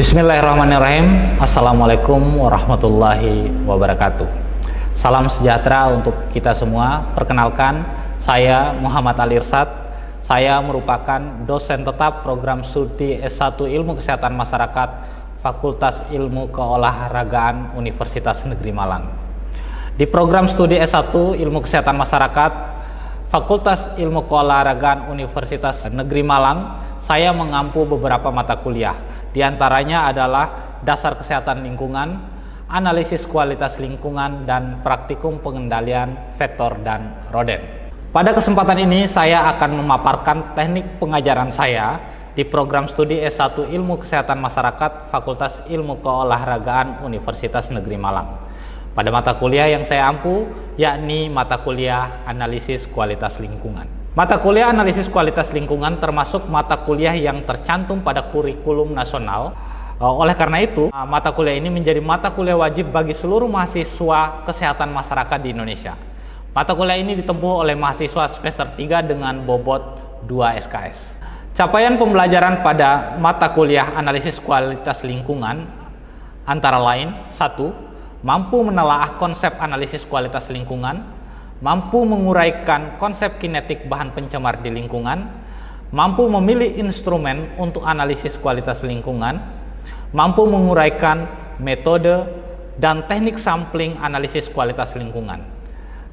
Bismillahirrahmanirrahim. Assalamualaikum warahmatullahi wabarakatuh. Salam sejahtera untuk kita semua. Perkenalkan, saya Muhammad Ali Irsad. Saya merupakan dosen tetap program studi S1 Ilmu Kesehatan Masyarakat Fakultas Ilmu Keolahragaan Universitas Negeri Malang. Di program studi S1 Ilmu Kesehatan Masyarakat Fakultas Ilmu Keolahragaan Universitas Negeri Malang, saya mengampu beberapa mata kuliah. Di antaranya adalah dasar kesehatan lingkungan, analisis kualitas lingkungan, dan praktikum pengendalian vektor dan roden. Pada kesempatan ini saya akan memaparkan teknik pengajaran saya di program studi S1 Ilmu Kesehatan Masyarakat Fakultas Ilmu Keolahragaan Universitas Negeri Malang. Pada mata kuliah yang saya ampu, yakni mata kuliah analisis kualitas lingkungan. Mata kuliah analisis kualitas lingkungan termasuk mata kuliah yang tercantum pada kurikulum nasional. Oleh karena itu, mata kuliah ini menjadi mata kuliah wajib bagi seluruh mahasiswa kesehatan masyarakat di Indonesia. Mata kuliah ini ditempuh oleh mahasiswa semester 3 dengan bobot 2 SKS. Capaian pembelajaran pada mata kuliah analisis kualitas lingkungan antara lain: 1. Mampu menelaah konsep analisis kualitas lingkungan, mampu menguraikan konsep kinetik bahan pencemar di lingkungan, mampu memilih instrumen untuk analisis kualitas lingkungan, mampu menguraikan metode dan teknik sampling analisis kualitas lingkungan.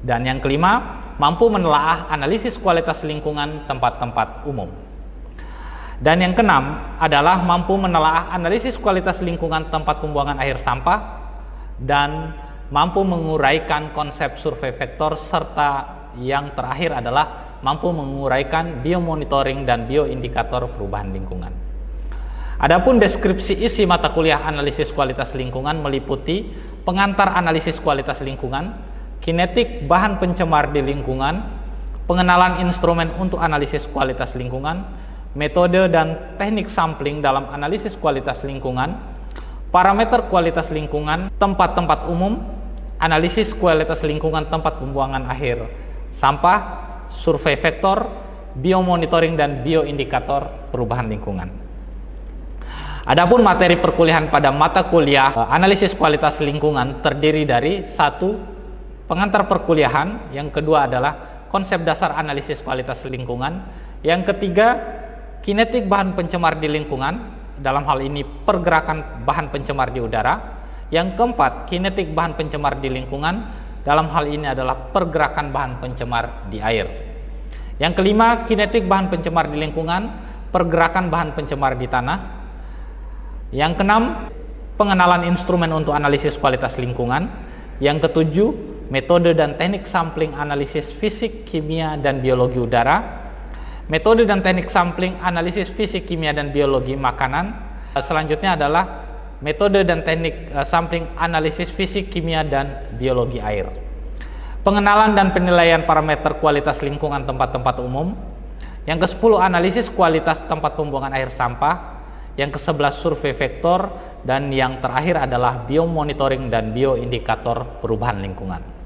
Dan yang kelima, mampu menelaah analisis kualitas lingkungan tempat-tempat umum. Dan yang keenam adalah mampu menelaah analisis kualitas lingkungan tempat pembuangan akhir sampah dan mampu menguraikan konsep survei vektor, serta yang terakhir adalah mampu menguraikan biomonitoring dan bioindikator perubahan lingkungan. Adapun deskripsi isi mata kuliah analisis kualitas lingkungan meliputi pengantar analisis kualitas lingkungan, kinetik bahan pencemar di lingkungan, pengenalan instrumen untuk analisis kualitas lingkungan, metode dan teknik sampling dalam analisis kualitas lingkungan, parameter kualitas lingkungan tempat-tempat umum, analisis kualitas lingkungan tempat pembuangan akhir sampah, survei vektor, biomonitoring dan bioindikator perubahan lingkungan. Adapun materi perkuliahan pada mata kuliah analisis kualitas lingkungan terdiri dari 1. Pengantar perkuliahan, yang kedua adalah konsep dasar analisis kualitas lingkungan, yang ketiga kinetik bahan pencemar di lingkungan, dalam hal ini pergerakan bahan pencemar di udara. Yang keempat, kinetik bahan pencemar di lingkungan, dalam hal ini adalah pergerakan bahan pencemar di air. Yang kelima, kinetik bahan pencemar di lingkungan, pergerakan bahan pencemar di tanah. Yang keenam, pengenalan instrumen untuk analisis kualitas lingkungan. Yang ketujuh, metode dan teknik sampling analisis fisik, kimia, dan biologi udara. Metode dan teknik sampling analisis fisik, kimia, dan biologi makanan. Selanjutnya adalah metode dan teknik sampling analisis fisik, kimia, dan biologi air. Pengenalan dan penilaian parameter kualitas lingkungan tempat-tempat umum. Yang ke-10, analisis kualitas tempat pembuangan air sampah. Yang ke-11, survei vektor. Dan yang terakhir adalah biomonitoring dan bioindikator perubahan lingkungan.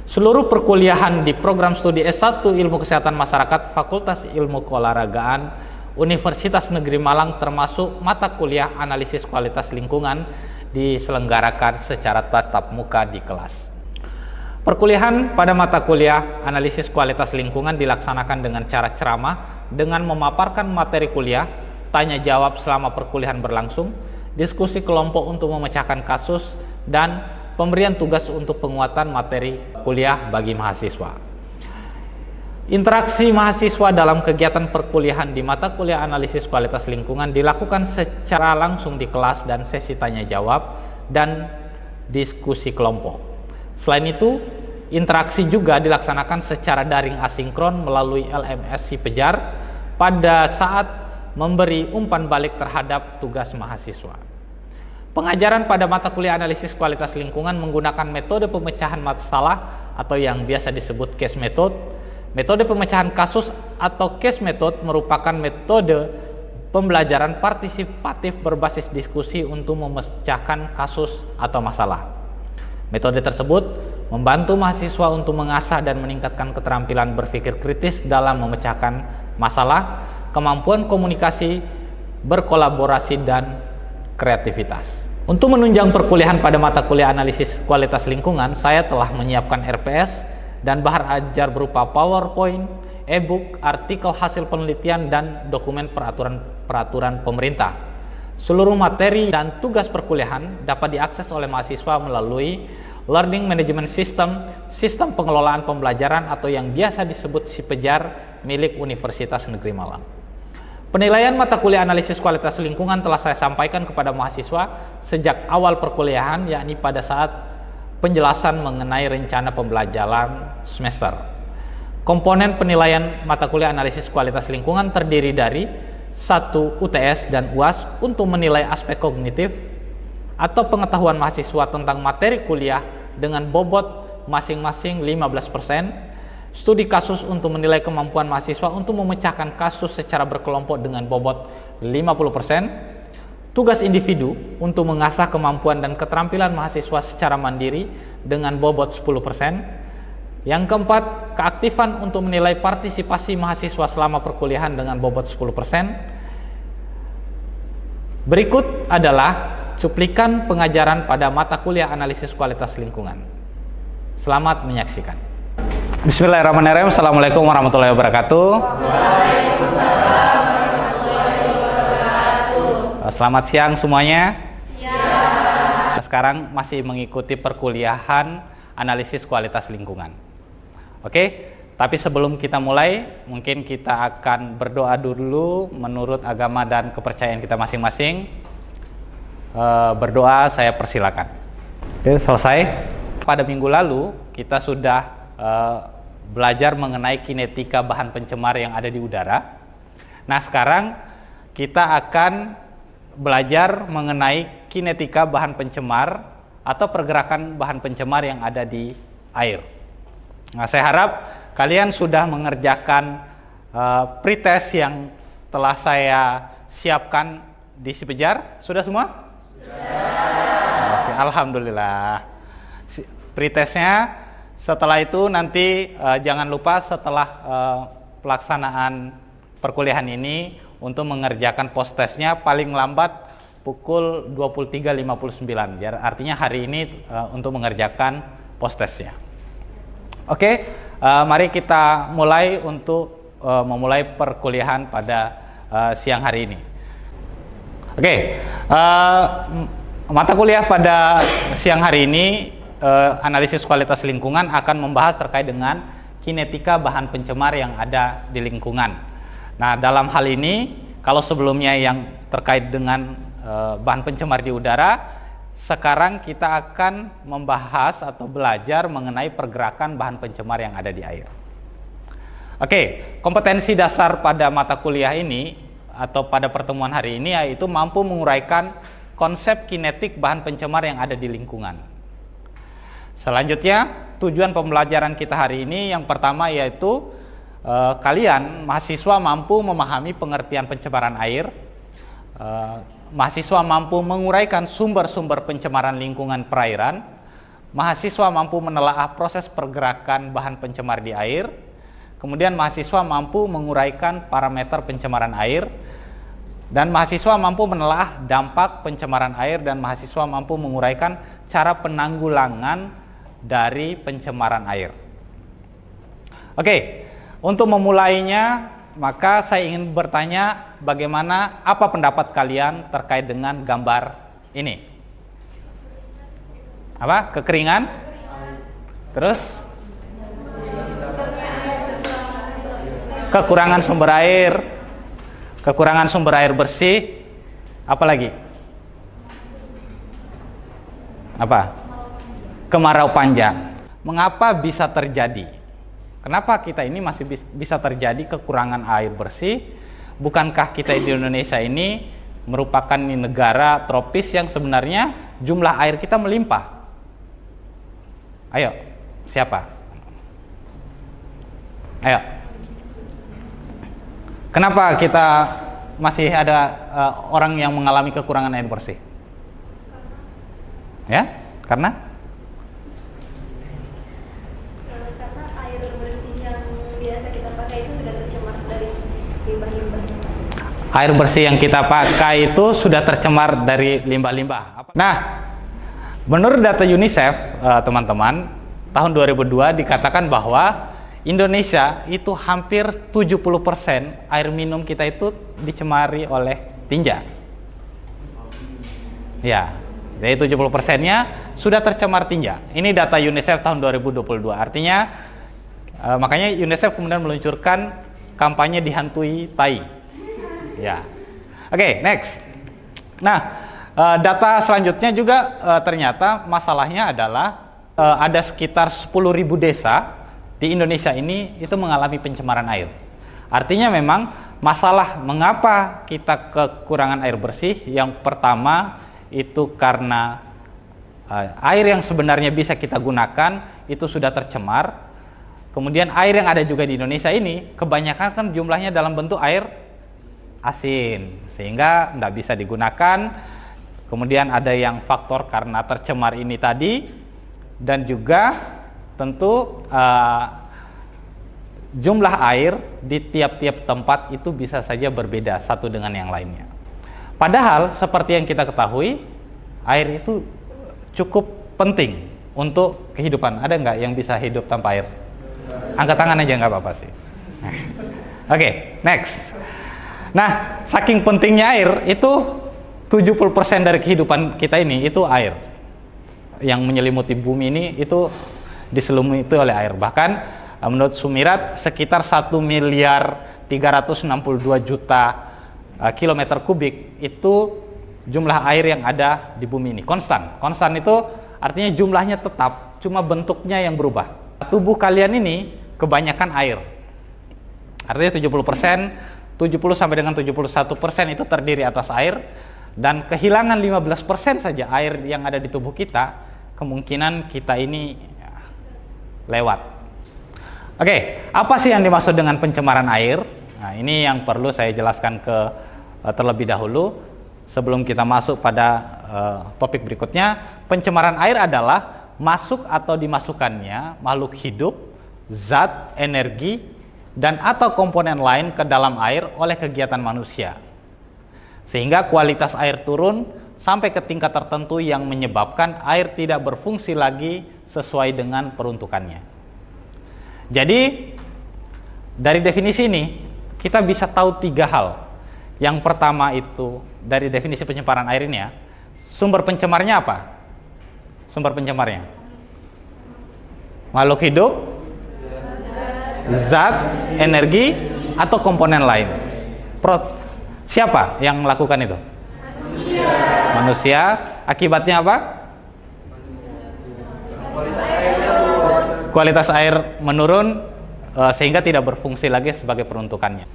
Seluruh perkuliahan di program studi S1 Ilmu Kesehatan Masyarakat Fakultas Ilmu Keolahragaan Universitas Negeri Malang termasuk mata kuliah analisis kualitas lingkungan diselenggarakan secara tatap muka di kelas. Perkuliahan pada mata kuliah analisis kualitas lingkungan dilaksanakan dengan cara ceramah dengan memaparkan materi kuliah, tanya jawab selama perkuliahan berlangsung, diskusi kelompok untuk memecahkan kasus, dan pemberian tugas untuk penguatan materi kuliah bagi mahasiswa. Interaksi mahasiswa dalam kegiatan perkuliahan di mata kuliah analisis kualitas lingkungan dilakukan secara langsung di kelas dan sesi tanya jawab dan diskusi kelompok. Selain itu, interaksi juga dilaksanakan secara daring asinkron melalui LMS si Pejar pada saat memberi umpan balik terhadap tugas mahasiswa. Pengajaran pada mata kuliah analisis kualitas lingkungan menggunakan metode pemecahan masalah atau yang biasa disebut case method. Metode pemecahan kasus atau case method merupakan metode pembelajaran partisipatif berbasis diskusi untuk memecahkan kasus atau masalah. Metode tersebut membantu mahasiswa untuk mengasah dan meningkatkan keterampilan berpikir kritis dalam memecahkan masalah, kemampuan komunikasi, berkolaborasi, dan kreativitas. Untuk menunjang perkuliahan pada mata kuliah analisis kualitas lingkungan, saya telah menyiapkan RPS dan bahan ajar berupa PowerPoint, e-book, artikel hasil penelitian, dan dokumen peraturan pemerintah. Seluruh materi dan tugas perkuliahan dapat diakses oleh mahasiswa melalui Learning Management System, sistem pengelolaan pembelajaran atau yang biasa disebut SIPEJAR milik Universitas Negeri Malang. Penilaian mata kuliah analisis kualitas lingkungan telah saya sampaikan kepada mahasiswa sejak awal perkuliahan, yakni pada saat penjelasan mengenai rencana pembelajaran semester. Komponen penilaian mata kuliah analisis kualitas lingkungan terdiri dari 1 UTS dan UAS untuk menilai aspek kognitif atau pengetahuan mahasiswa tentang materi kuliah dengan bobot masing-masing 15%, studi kasus untuk menilai kemampuan mahasiswa untuk memecahkan kasus secara berkelompok dengan bobot 50%, tugas individu untuk mengasah kemampuan dan keterampilan mahasiswa secara mandiri dengan bobot 10%. Yang keempat, keaktifan untuk menilai partisipasi mahasiswa selama perkuliahan dengan bobot 10%. Berikut adalah cuplikan pengajaran pada mata kuliah analisis kualitas lingkungan. Selamat menyaksikan. Bismillahirrahmanirrahim. Assalamualaikum warahmatullahi wabarakatuh. Waalaikumsalam warahmatullahi wabarakatuh. Selamat siang semuanya. Siang. Sekarang masih mengikuti perkuliahan analisis kualitas lingkungan. Oke, tapi sebelum kita mulai, mungkin kita akan berdoa dulu menurut agama dan kepercayaan kita masing-masing. Berdoa saya persilakan. Oke, selesai. Pada minggu lalu kita sudah belajar mengenai kinetika bahan pencemar yang ada di udara. Nah, sekarang kita akan belajar mengenai kinetika bahan pencemar atau pergerakan bahan pencemar yang ada di air. Nah, saya harap kalian sudah mengerjakan pretest yang telah saya siapkan di SIPEJAR. Sudah semua? Sudah. Oke, alhamdulillah. Pretestnya setelah itu nanti jangan lupa setelah pelaksanaan perkuliahan ini untuk mengerjakan post testnya paling lambat pukul 23.59. Artinya hari ini untuk mengerjakan post testnya. Oke, mari kita mulai untuk memulai perkuliahan pada siang hari ini. Oke, mata kuliah pada siang hari ini analisis kualitas lingkungan akan membahas terkait dengan kinetika bahan pencemar yang ada di lingkungan. Nah, dalam hal ini, kalau sebelumnya yang terkait dengan bahan pencemar di udara, sekarang kita akan membahas atau belajar mengenai pergerakan bahan pencemar yang ada di air. Oke, kompetensi dasar pada mata kuliah ini atau pada pertemuan hari ini yaitu mampu menguraikan konsep kinetik bahan pencemar yang ada di lingkungan. Selanjutnya, tujuan pembelajaran kita hari ini yang pertama yaitu kalian mahasiswa mampu memahami pengertian pencemaran air, mahasiswa mampu menguraikan sumber-sumber pencemaran lingkungan perairan, mahasiswa mampu menelaah proses pergerakan bahan pencemar di air, kemudian mahasiswa mampu menguraikan parameter pencemaran air, dan mahasiswa mampu menelaah dampak pencemaran air, dan mahasiswa mampu menguraikan cara penanggulangan dari pencemaran air. Oke, untuk memulainya, maka saya ingin bertanya bagaimana, apa pendapat kalian terkait dengan gambar ini? Apa? Kekeringan? Terus? Kekurangan sumber air bersih, apa lagi? Apa? Kemarau panjang. Mengapa bisa terjadi? Kenapa kita ini masih bisa terjadi kekurangan air bersih? Bukankah kita di Indonesia ini merupakan negara tropis yang sebenarnya jumlah air kita melimpah? Ayo, siapa? Ayo. Kenapa kita masih ada orang yang mengalami kekurangan air bersih? Ya, karena air bersih yang kita pakai itu sudah tercemar dari limbah-limbah. Nah, menurut data UNICEF, teman-teman, tahun 2002 dikatakan bahwa Indonesia itu hampir 70% air minum kita itu dicemari oleh tinja. Ya, dari 70%-nya sudah tercemar tinja. Ini data UNICEF tahun 2022. Artinya, makanya UNICEF kemudian meluncurkan kampanye dihantui tai. Ya, oke, next. Nah, data selanjutnya juga ternyata masalahnya adalah ada sekitar 10.000 desa di Indonesia ini itu mengalami pencemaran air. Artinya memang masalah mengapa kita kekurangan air bersih, yang pertama itu karena air yang sebenarnya bisa kita gunakan itu sudah tercemar. Kemudian air yang ada juga di Indonesia ini kebanyakan kan jumlahnya dalam bentuk air asin, sehingga tidak bisa digunakan. Kemudian ada yang faktor karena tercemar ini tadi, dan juga tentu jumlah air di tiap-tiap tempat itu bisa saja berbeda satu dengan yang lainnya. Padahal seperti yang kita ketahui, air itu cukup penting untuk kehidupan. Ada nggak yang bisa hidup tanpa air? Angkat tangan aja, nggak apa-apa sih. Oke, next. Nah, saking pentingnya air, itu 70% dari kehidupan kita ini itu air. Yang menyelimuti bumi ini itu diselimuti oleh air. Bahkan menurut Sumirat sekitar 1.362.000.000 kilometer kubik itu jumlah air yang ada di bumi ini. Konstan. Konstan itu artinya jumlahnya tetap, cuma bentuknya yang berubah. Tubuh kalian ini kebanyakan air. Artinya 70%, 70 sampai dengan 71% itu terdiri atas air, dan kehilangan 15% saja air yang ada di tubuh kita, kemungkinan kita ini lewat. Oke, apa sih yang dimaksud dengan pencemaran air? Nah, ini yang perlu saya jelaskan terlebih dahulu sebelum kita masuk pada topik berikutnya. Pencemaran air adalah masuk atau dimasukkannya makhluk hidup, zat, energi, dan atau komponen lain ke dalam air oleh kegiatan manusia, sehingga kualitas air turun sampai ke tingkat tertentu yang menyebabkan air tidak berfungsi lagi sesuai dengan peruntukannya. Jadi dari definisi ini kita bisa tahu 3 hal. Yang pertama itu dari definisi pencemaran air ini ya, sumber pencemarnya apa? Sumber pencemarnya makhluk hidup, zat, energi, atau komponen lain. Siapa yang melakukan itu? Manusia. Akibatnya apa? Kualitas air menurun sehingga tidak berfungsi lagi sebagai peruntukannya.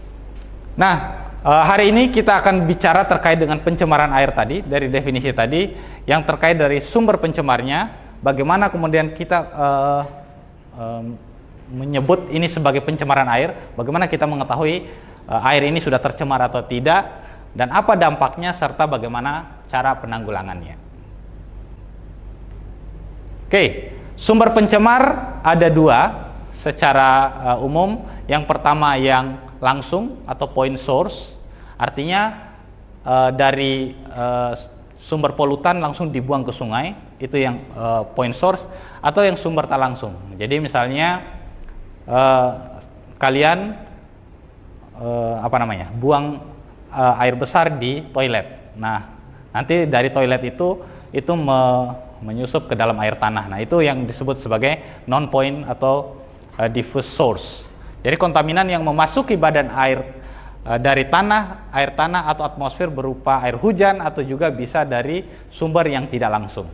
Nah, hari ini kita akan bicara terkait dengan pencemaran air tadi, dari definisi tadi, yang terkait dari sumber pencemarnya, bagaimana kemudian kita menyebut ini sebagai pencemaran air, bagaimana kita mengetahui air ini sudah tercemar atau tidak, dan apa dampaknya, serta bagaimana cara penanggulangannya. Oke, sumber pencemar ada 2 secara umum. Yang pertama yang langsung atau point source, artinya dari sumber polutan langsung dibuang ke sungai, itu yang point source, atau yang sumber tak langsung. Jadi misalnya kalian buang air besar di toilet. Nah, nanti dari toilet itu menyusup ke dalam air tanah. Nah, itu yang disebut sebagai non point atau diffuse source. Jadi kontaminan yang memasuki badan air dari air tanah atau atmosfer berupa air hujan, atau juga bisa dari sumber yang tidak langsung.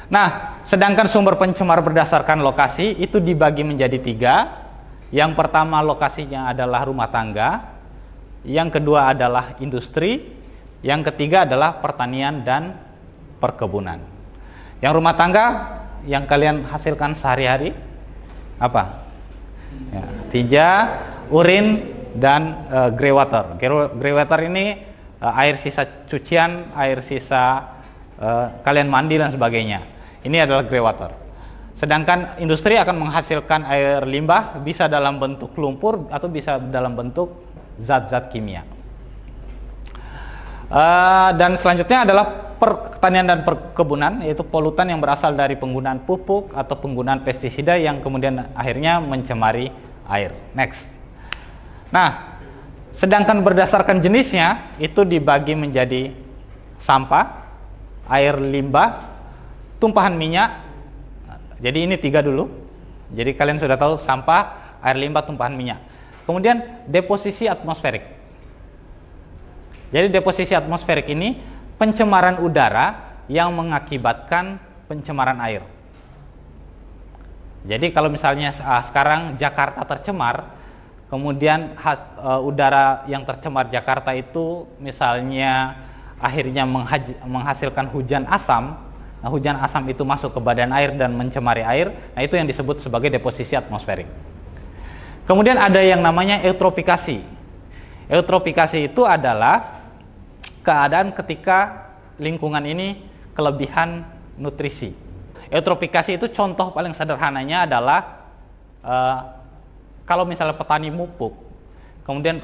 Nah, sedangkan sumber pencemar berdasarkan lokasi itu dibagi menjadi 3. Yang pertama lokasinya adalah rumah tangga, yang kedua adalah industri, yang ketiga adalah pertanian dan perkebunan. Yang rumah tangga yang kalian hasilkan sehari-hari apa? Ya, tinja, urin, dan grey water. Grey water ini air sisa cucian, air sisa kalian mandi dan sebagainya. Ini adalah grey water. Sedangkan industri akan menghasilkan air limbah, bisa dalam bentuk lumpur atau bisa dalam bentuk zat-zat kimia. Dan selanjutnya adalah pertanian dan perkebunan, yaitu polutan yang berasal dari penggunaan pupuk atau penggunaan pestisida yang kemudian akhirnya mencemari air. Next. Nah, sedangkan berdasarkan jenisnya itu dibagi menjadi sampah, air limbah, tumpahan minyak. Jadi ini 3 dulu. Jadi kalian sudah tahu sampah, air limbah, tumpahan minyak. Kemudian deposisi atmosferik. Jadi deposisi atmosferik ini pencemaran udara yang mengakibatkan pencemaran air. Jadi kalau misalnya sekarang Jakarta tercemar, kemudian udara yang tercemar Jakarta itu misalnya akhirnya menghasilkan hujan asam. Nah, hujan asam itu masuk ke badan air dan mencemari air. Nah, itu yang disebut sebagai deposisi atmosferik. Kemudian ada yang namanya eutrofikasi. Eutrofikasi itu adalah keadaan ketika lingkungan ini kelebihan nutrisi. Eutrofikasi itu contoh paling sederhananya adalah kalau misalnya petani mupuk, kemudian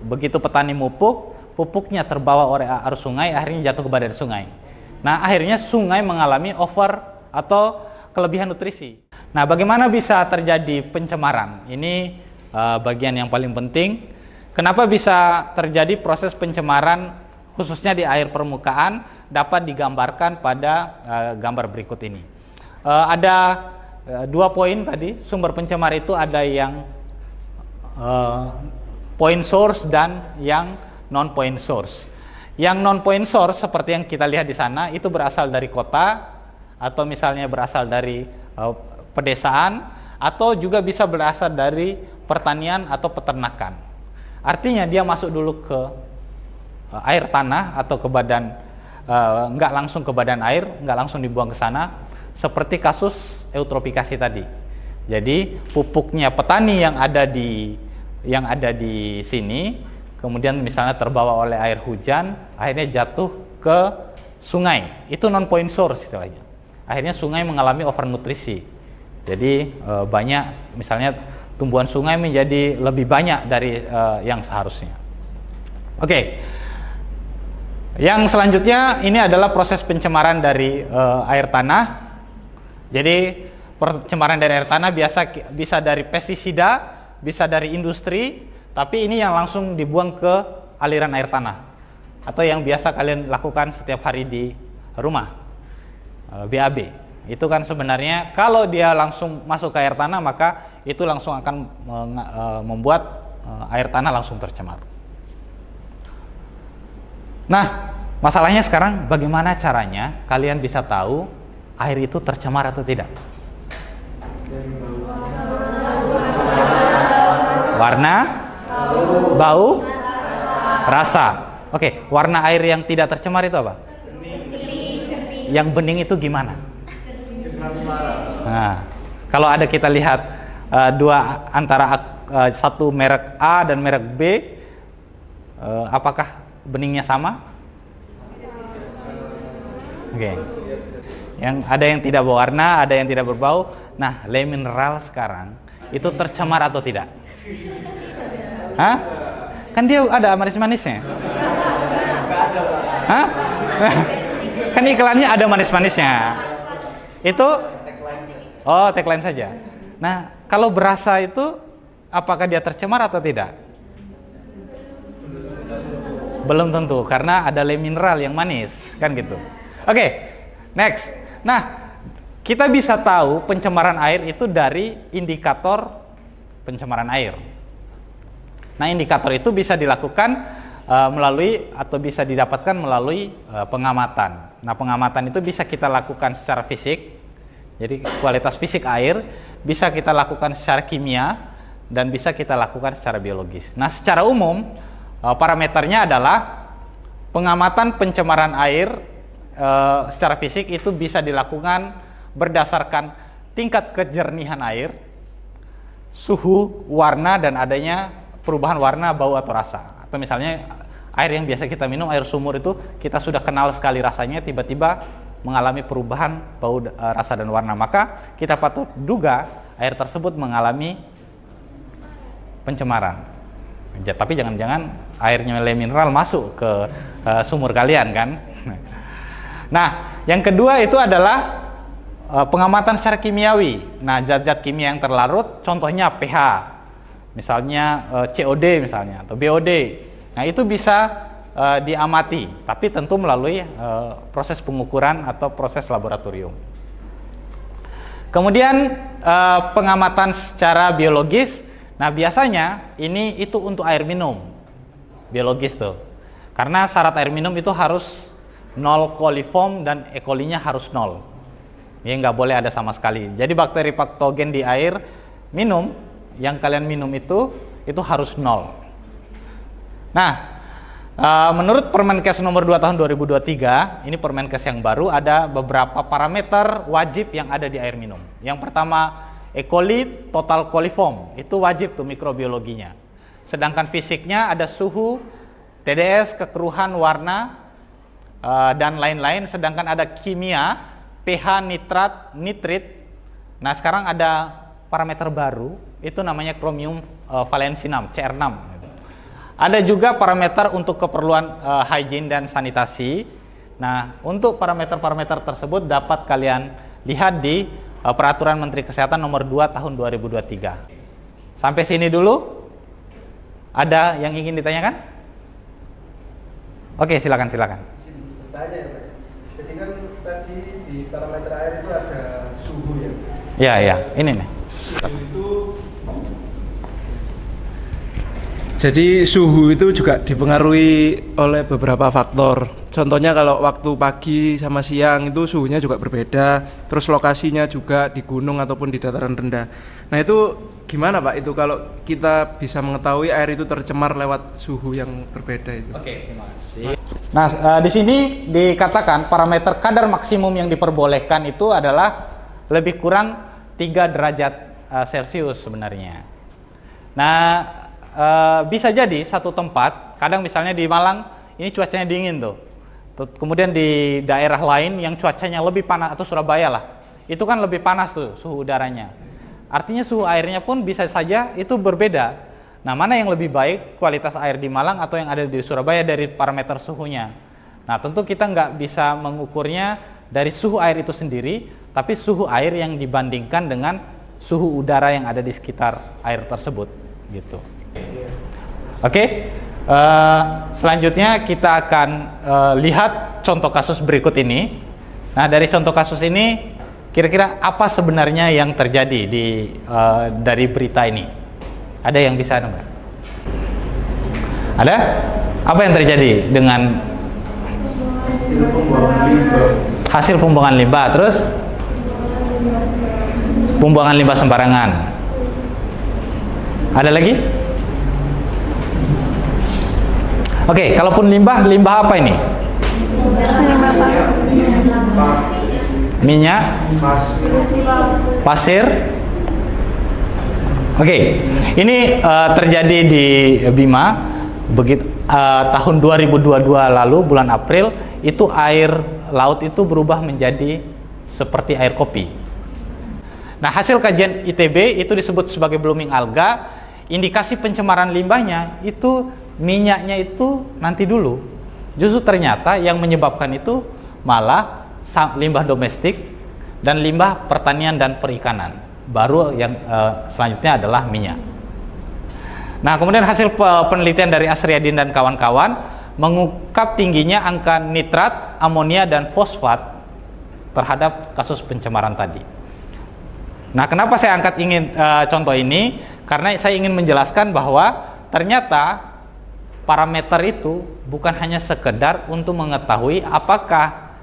begitu petani mupuk, pupuknya terbawa oleh arus sungai, akhirnya jatuh ke badan sungai. Nah, akhirnya sungai mengalami over atau kelebihan nutrisi. Nah, bagaimana bisa terjadi pencemaran? Ini bagian yang paling penting. Kenapa bisa terjadi proses pencemaran khususnya di air permukaan dapat digambarkan pada gambar berikut ini. Ada 2 poin tadi, sumber pencemar itu ada yang point source dan yang non point source. Yang non point source seperti yang kita lihat di sana itu berasal dari kota atau misalnya berasal dari pedesaan atau juga bisa berasal dari pertanian atau peternakan. Artinya dia masuk dulu ke air tanah atau ke badan, nggak langsung ke badan air, nggak langsung dibuang ke sana, seperti kasus eutrofikasi tadi. Jadi pupuknya petani yang ada di sini, kemudian misalnya terbawa oleh air hujan, akhirnya jatuh ke sungai. Itu non point source istilahnya. Akhirnya sungai mengalami overnutrisi. Jadi banyak misalnya tumbuhan sungai menjadi lebih banyak dari yang seharusnya. Oke. Yang selanjutnya ini adalah proses pencemaran dari air tanah. Jadi pencemaran dari air tanah bisa dari pestisida, bisa dari industri, tapi ini yang langsung dibuang ke aliran air tanah atau yang biasa kalian lakukan setiap hari di rumah, BAB. Itu kan sebenarnya kalau dia langsung masuk ke air tanah maka itu langsung akan membuat air tanah langsung tercemar. Nah, masalahnya sekarang bagaimana caranya kalian bisa tahu air itu tercemar atau tidak? Warna, bau, rasa. Oke, warna air yang tidak tercemar itu apa? Yang bening itu gimana? Nah, kalau ada kita lihat satu merek A dan merek B, apakah beningnya sama? Oke. Yang ada yang tidak berwarna, ada yang tidak berbau. Nah, Le Mineral sekarang itu tercemar atau tidak? Hah? Kan dia ada manis-manisnya. Hah? Kan iklannya ada manis-manisnya. Itu tagline saja. Nah, kalau berasa itu apakah dia tercemar atau tidak? Belum tentu, karena ada Le Mineral yang manis, kan gitu. Oke, next. Nah, kita bisa tahu pencemaran air itu dari indikator pencemaran air. Nah, indikator itu bisa dilakukan melalui atau bisa didapatkan melalui pengamatan. Nah, pengamatan itu bisa kita lakukan secara fisik. Jadi kualitas fisik air bisa kita lakukan secara kimia dan bisa kita lakukan secara biologis. Nah, secara umum parameternya adalah pengamatan pencemaran air secara fisik itu bisa dilakukan berdasarkan tingkat kejernihan air, suhu, warna, dan adanya perubahan warna, bau, atau rasa. Atau misalnya air yang biasa kita minum, air sumur itu kita sudah kenal sekali rasanya, tiba-tiba mengalami perubahan bau, rasa, dan warna, maka kita patut duga air tersebut mengalami pencemaran. Tapi jangan-jangan air nilai mineral masuk ke sumur kalian kan. Nah, yang kedua itu adalah pengamatan secara kimiawi. Nah, zat-zat kimia yang terlarut, contohnya pH, misalnya COD misalnya atau BOD. Nah, itu bisa diamati, tapi tentu melalui proses pengukuran atau proses laboratorium. Kemudian pengamatan secara biologis. Nah, biasanya itu untuk air minum biologis tuh. Karena syarat air minum itu harus 0 coliform dan E. coli-nya harus 0. Ya, nggak boleh ada sama sekali. Jadi bakteri patogen di air minum yang kalian minum itu harus 0. Nah, menurut Permenkes nomor 2 tahun 2023, ini Permenkes yang baru, ada beberapa parameter wajib yang ada di air minum. Yang pertama, E. coli total coliform, itu wajib tuh mikrobiologinya. Sedangkan fisiknya ada suhu, TDS, kekeruhan, warna, dan lain-lain. Sedangkan ada kimia, pH, nitrat, nitrit. Nah, sekarang ada parameter baru, itu namanya chromium valensi 6, CR6. Ada juga parameter untuk keperluan hygiene dan sanitasi. Nah, untuk parameter-parameter tersebut dapat kalian lihat di Peraturan Menteri Kesehatan nomor 2 tahun 2023. Sampai sini dulu. Ada yang ingin ditanyakan? Oke, silakan. Tanya ya, Pak. Jadi kan tadi di parameter air itu ada suhu ya. Ya, ini nih. Jadi suhu itu juga dipengaruhi oleh beberapa faktor. Contohnya kalau waktu pagi sama siang itu suhunya juga berbeda. Terus lokasinya juga di gunung ataupun di dataran rendah. Nah, itu gimana Pak itu kalau kita bisa mengetahui air itu tercemar lewat suhu yang berbeda itu? Oke, terima kasih. Nah, di sini dikatakan parameter kadar maksimum yang diperbolehkan itu adalah lebih kurang 3 derajat Celcius sebenarnya. Nah, bisa jadi satu tempat, kadang misalnya di Malang ini cuacanya dingin tuh. Kemudian di daerah lain yang cuacanya lebih panas, atau Surabaya lah, itu kan lebih panas tuh suhu udaranya. Artinya suhu airnya pun bisa saja itu berbeda. Nah, mana yang lebih baik kualitas air di Malang atau yang ada di Surabaya dari parameter suhunya? Nah, tentu kita nggak bisa mengukurnya dari suhu air itu sendiri, tapi suhu air yang dibandingkan dengan suhu udara yang ada di sekitar air tersebut, gitu. Oke, selanjutnya kita akan lihat contoh kasus berikut ini. Nah, dari contoh kasus ini kira-kira apa sebenarnya yang terjadi dari berita ini? Ada yang bisa nambah? Ada? Apa yang terjadi dengan hasil pembuangan limbah? Terus pembuangan limbah sembarangan. Ada lagi? Oke, kalaupun limbah apa ini? Minyak, pasir. Oke, ini terjadi di Bima. Begitu tahun 2022 lalu bulan April itu air laut itu berubah menjadi seperti air kopi. Nah, hasil kajian ITB itu disebut sebagai blooming alga. Indikasi pencemaran limbahnya itu minyaknya itu nanti dulu. Justru ternyata yang menyebabkan itu malah limbah domestik dan limbah pertanian dan perikanan. Baru yang selanjutnya adalah minyak. Nah, kemudian hasil penelitian dari Asriadin dan kawan-kawan mengungkap tingginya angka nitrat, amonia, dan fosfat terhadap kasus pencemaran tadi. Nah, kenapa saya ingin contoh ini? Karena saya ingin menjelaskan bahwa ternyata parameter itu bukan hanya sekedar untuk mengetahui apakah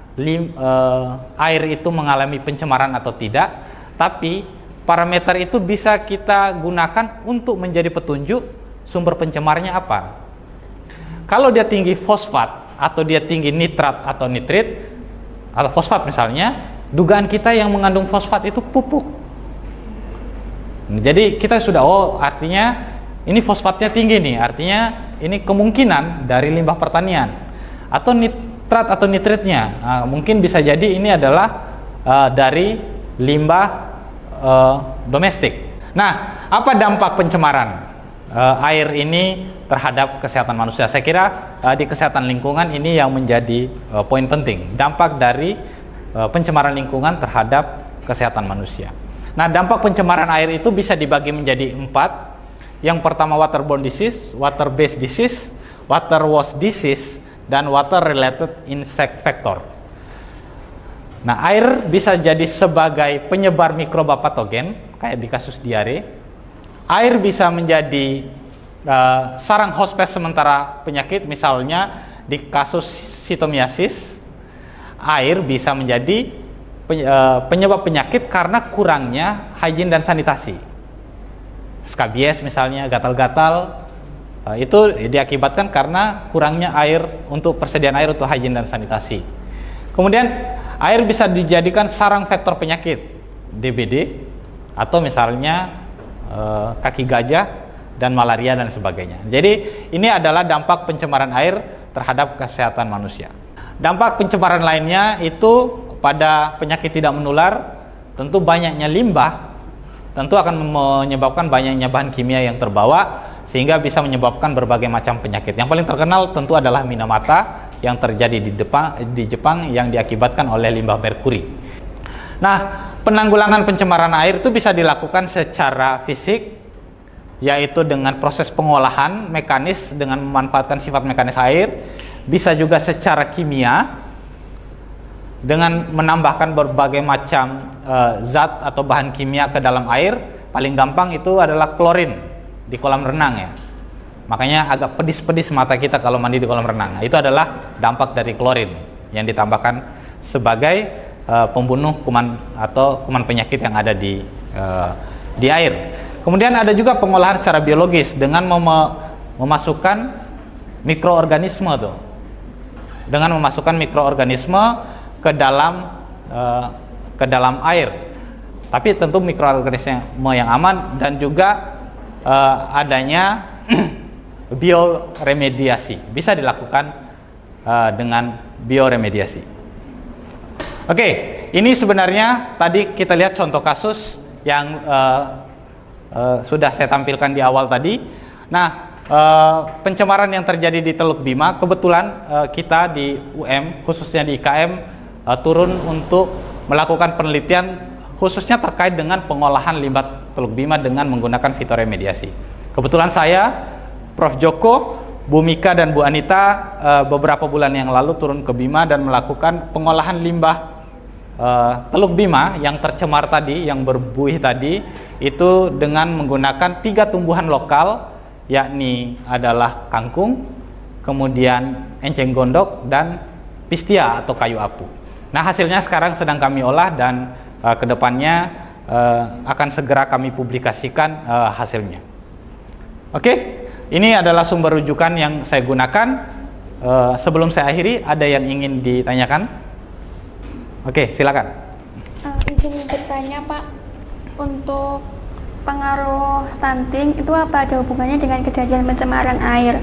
air itu mengalami pencemaran atau tidak, tapi parameter itu bisa kita gunakan untuk menjadi petunjuk sumber pencemarnya apa. Kalau dia tinggi fosfat atau dia tinggi nitrat atau nitrit atau fosfat misalnya, dugaan kita yang mengandung fosfat itu pupuk. Jadi kita sudah, artinya ini fosfatnya tinggi nih, artinya ini kemungkinan dari limbah pertanian. Atau nitrat atau nitritnya, mungkin bisa jadi ini adalah dari limbah domestik. Nah, apa dampak pencemaran? air ini terhadap kesehatan manusia. Saya kira di kesehatan lingkungan ini yang menjadi poin penting, dampak dari pencemaran lingkungan terhadap kesehatan manusia. Nah, dampak pencemaran air itu bisa dibagi menjadi 4. Yang pertama waterborne disease, water-based disease, water-wash disease, dan water-related insect vector. Nah, air bisa jadi sebagai penyebar mikroba patogen, kayak di kasus diare. Air bisa menjadi sarang hospes sementara penyakit, misalnya di kasus sitomiasis. Air bisa menjadi penyebab penyakit karena kurangnya hygiene dan sanitasi. Skabies misalnya, gatal-gatal, itu diakibatkan karena kurangnya air untuk persediaan air untuk hygiene dan sanitasi. Kemudian air bisa dijadikan sarang vektor penyakit, DBD, atau misalnya kaki gajah dan malaria dan sebagainya. Jadi ini adalah dampak pencemaran air terhadap kesehatan manusia. Dampak pencemaran lainnya itu pada penyakit tidak menular, tentu banyaknya limbah tentu akan menyebabkan banyaknya bahan kimia yang terbawa, sehingga bisa menyebabkan berbagai macam penyakit. Yang paling terkenal tentu adalah Minamata yang terjadi di Jepang yang diakibatkan oleh limbah merkuri. Nah, penanggulangan pencemaran air itu bisa dilakukan secara fisik, yaitu dengan proses pengolahan mekanis dengan memanfaatkan sifat mekanis air, bisa juga secara kimia dengan menambahkan berbagai macam zat atau bahan kimia ke dalam air. Paling gampang itu adalah klorin di kolam renang ya. Makanya agak pedis-pedis mata kita kalau mandi di kolam renang. Nah, itu adalah dampak dari klorin yang ditambahkan sebagai pembunuh kuman atau kuman penyakit yang ada di air. Kemudian ada juga pengolahan secara biologis dengan memasukkan mikroorganisme tuh. Dengan memasukkan mikroorganisme ke dalam air, tapi tentu mikroorganisme yang aman, dan juga adanya bioremediasi bisa dilakukan dengan bioremediasi. Oke, ini sebenarnya tadi kita lihat contoh kasus yang sudah saya tampilkan di awal tadi. Nah, pencemaran yang terjadi di Teluk Bima, kebetulan kita di UM khususnya di IKM turun untuk melakukan penelitian khususnya terkait dengan pengolahan limbah Teluk Bima dengan menggunakan fitoremediasi. Kebetulan saya, Prof. Joko, Bu Mika, dan Bu Anita beberapa bulan yang lalu turun ke Bima dan melakukan pengolahan limbah Teluk Bima yang tercemar tadi, yang berbuih tadi, itu dengan menggunakan 3 tumbuhan lokal, yakni adalah kangkung, kemudian enceng gondok, dan pistia atau kayu apu. Nah, hasilnya sekarang sedang kami olah dan kedepannya akan segera kami publikasikan hasilnya. Oke, ini adalah sumber rujukan yang saya gunakan. Sebelum saya akhiri, ada yang ingin ditanyakan? Oke, silakan. Izin bertanya, Pak, untuk pengaruh stunting itu apa ada hubungannya dengan kejadian pencemaran air?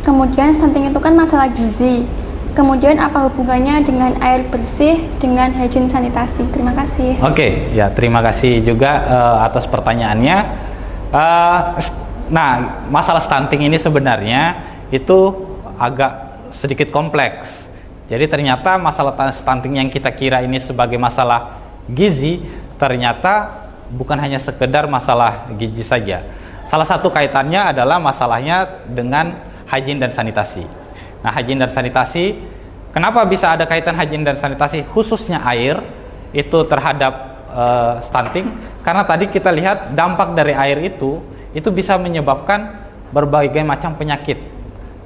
Kemudian stunting itu kan masalah gizi. Kemudian apa hubungannya dengan air bersih dengan hygiene sanitasi? Terima kasih. Oke, ya terima kasih juga atas pertanyaannya. Nah, masalah stunting ini sebenarnya itu agak sedikit kompleks. Jadi ternyata masalah stunting yang kita kira ini sebagai masalah gizi, ternyata bukan hanya sekedar masalah gizi saja. Salah satu kaitannya adalah masalahnya dengan hygiene dan sanitasi. Nah, hygiene dan sanitasi, kenapa bisa ada kaitan hygiene dan sanitasi khususnya air itu terhadap stunting? Karena tadi kita lihat dampak dari air itu bisa menyebabkan berbagai macam penyakit.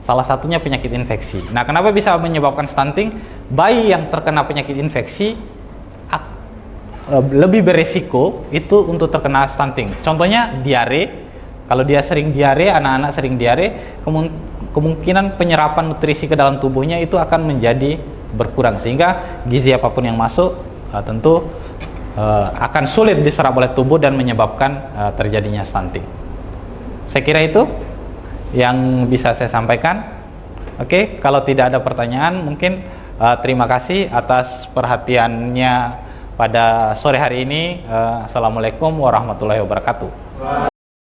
Salah satunya penyakit infeksi. Nah, kenapa bisa menyebabkan stunting? Bayi yang terkena penyakit infeksi lebih beresiko itu untuk terkena stunting. Contohnya diare. Kalau dia sering diare, anak-anak sering diare, kemungkinan penyerapan nutrisi ke dalam tubuhnya itu akan menjadi berkurang, sehingga gizi apapun yang masuk tentu akan sulit diserap oleh tubuh dan menyebabkan terjadinya stunting. Saya kira itu yang bisa saya sampaikan. Oke, kalau tidak ada pertanyaan, mungkin terima kasih atas perhatiannya pada sore hari ini. Assalamualaikum warahmatullahi wabarakatuh.